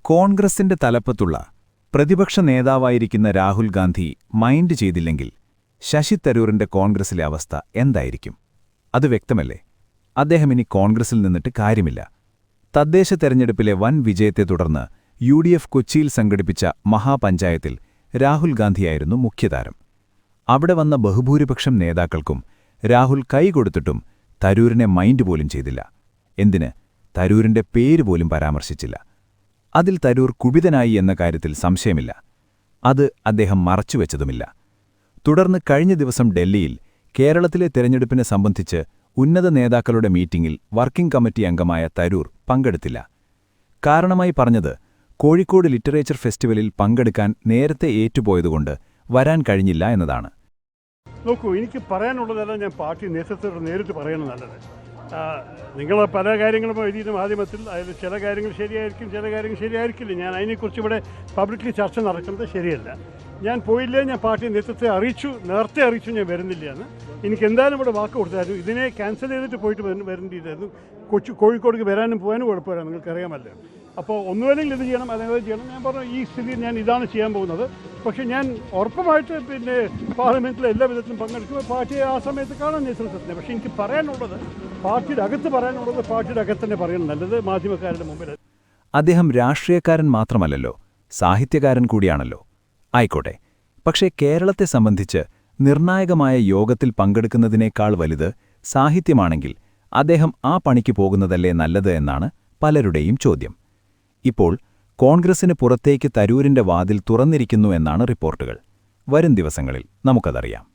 കോൺഗ്രസിന്റെ തലപ്പത്തുള്ള പ്രതിപക്ഷ നേതാവായിരിക്കുന്ന രാഹുൽ ഗാന്ധി മൈൻഡ് ചെയ്തില്ലെങ്കിൽ ശശി തരൂരിന്റെ കോൺഗ്രസിലെ അവസ്ഥ എന്തായിരിക്കും? അത് വ്യക്തമല്ലേ? അദ്ദേഹം ഇനി കോൺഗ്രസിൽ നിന്നിട്ട് കാര്യമില്ല. തദ്ദേശ തെരഞ്ഞെടുപ്പിലെ വൻ വിജയത്തെ തുടർന്ന് UDF കൊച്ചിയിൽ സംഘടിപ്പിച്ച മഹാപഞ്ചായത്തിൽ രാഹുൽ ഗാന്ധിയായിരുന്നു മുഖ്യതാരം. അവിടെ വന്ന ബഹുഭൂരിപക്ഷം നേതാക്കൾക്കും രാഹുൽ കൈകൊടുത്തിട്ടും തരൂരിനെ മൈൻഡ് പോലും ചെയ്തില്ല. എന്തിന്? തരൂരിന്റെ പേര് പോലും പരാമർശിച്ചില്ല. അതിൽ തരൂർ കുപിതനായി എന്ന കാര്യത്തിൽ സംശയമില്ല. അത് അദ്ദേഹം മറച്ചുവെച്ചതുമില്ല. തുടർന്ന് കഴിഞ്ഞ ദിവസം ഡൽഹിയിൽ കേരളത്തിലെ തെരഞ്ഞെടുപ്പിനെ സംബന്ധിച്ച് ഉന്നത നേതാക്കളുടെ മീറ്റിംഗിൽ വർക്കിംഗ് കമ്മിറ്റി അംഗമായ തരൂർ പങ്കെടുത്തില്ല. കാരണമായി പറഞ്ഞത് കോഴിക്കോട് ലിറ്ററേച്ചർ ഫെസ്റ്റിവലിൽ പങ്കെടുക്കാൻ നേരത്തെ ഏറ്റുപോയതുകൊണ്ട് വരാൻ കഴിഞ്ഞില്ല എന്നതാണ്. നോക്കൂ, എനിക്ക് പറയാനുള്ളതെല്ലാം ഞാൻ പാർട്ടി നേതൃത്വത്തോട് നേരിട്ട് പറയണം. നല്ലത് നിങ്ങൾ പല കാര്യങ്ങളും എഴുതിയിട്ട് മാധ്യമത്തിൽ അതിൽ ചില കാര്യങ്ങൾ ശരിയായിരിക്കും, ചില കാര്യങ്ങൾ ശരിയായിരിക്കില്ല. ഞാൻ അതിനെക്കുറിച്ച് ഇവിടെ പബ്ലിക്ലി ചർച്ച നടക്കുന്നത് ശരിയല്ല. ഞാൻ പോയില്ലേ, ഞാൻ പാർട്ടി നേതൃത്വത്തെ നേരത്തെ അറിയിച്ചു ഞാൻ വരുന്നില്ല എന്ന്. എനിക്ക് എന്തായാലും ഇവിടെ വാക്ക് കൊടുത്തായിരുന്നു. ഇതിനെ ക്യാൻസൽ ചെയ്തിട്ട് പോയിട്ട് വരേണ്ടിയിരുന്നു. കോഴിക്കോടേക്ക് വരാനും പോകാനും കുഴപ്പമില്ല, നിങ്ങൾക്കറിയാമല്ലോ. അപ്പോൾ ഒന്നുമല്ലെങ്കിൽ ഇത് ചെയ്യണം, അതേപോലെ ചെയ്യണം. ഞാൻ പറഞ്ഞു ഈ സ്ഥിതിയിൽ ഞാൻ ഇതാണ് ചെയ്യാൻ പോകുന്നത്. പക്ഷേ ഞാൻ ഉറപ്പുമായിട്ട് പാർലമെൻറ്റിലെ എല്ലാ വിധത്തിലും പങ്കെടുക്കുമ്പോൾ പാർട്ടിയെ ആ സമയത്ത് കാണാൻ നേതൃത്വത്തിന്. പക്ഷേ എനിക്ക് പറയാനുള്ളത് പാർട്ടിയുടെ അകത്ത് തന്നെ പറയണം, നല്ലത് മാധ്യമക്കാരുടെ മുമ്പിൽ. അദ്ദേഹം രാഷ്ട്രീയക്കാരൻ മാത്രമല്ലല്ലോ, സാഹിത്യകാരൻ കൂടിയാണല്ലോ. ആയിക്കോട്ടെ, പക്ഷേ കേരളത്തെ സംബന്ധിച്ച് നിർണായകമായ യോഗത്തിൽ പങ്കെടുക്കുന്നതിനേക്കാൾ വലുത് സാഹിത്യമാണെങ്കിൽ അദ്ദേഹം ആ പണിക്ക് പോകുന്നതല്ലേ നല്ലത് എന്നാണ് പലരുടെയും ചോദ്യം. ഇപ്പോൾ കോൺഗ്രസിന് പുറത്തേക്ക് തരൂരിന്റെ വാതിൽ തുറന്നിരിക്കുന്നു എന്നാണ് റിപ്പോർട്ടുകൾ. വരും ദിവസങ്ങളിൽ നമുക്കതറിയാം.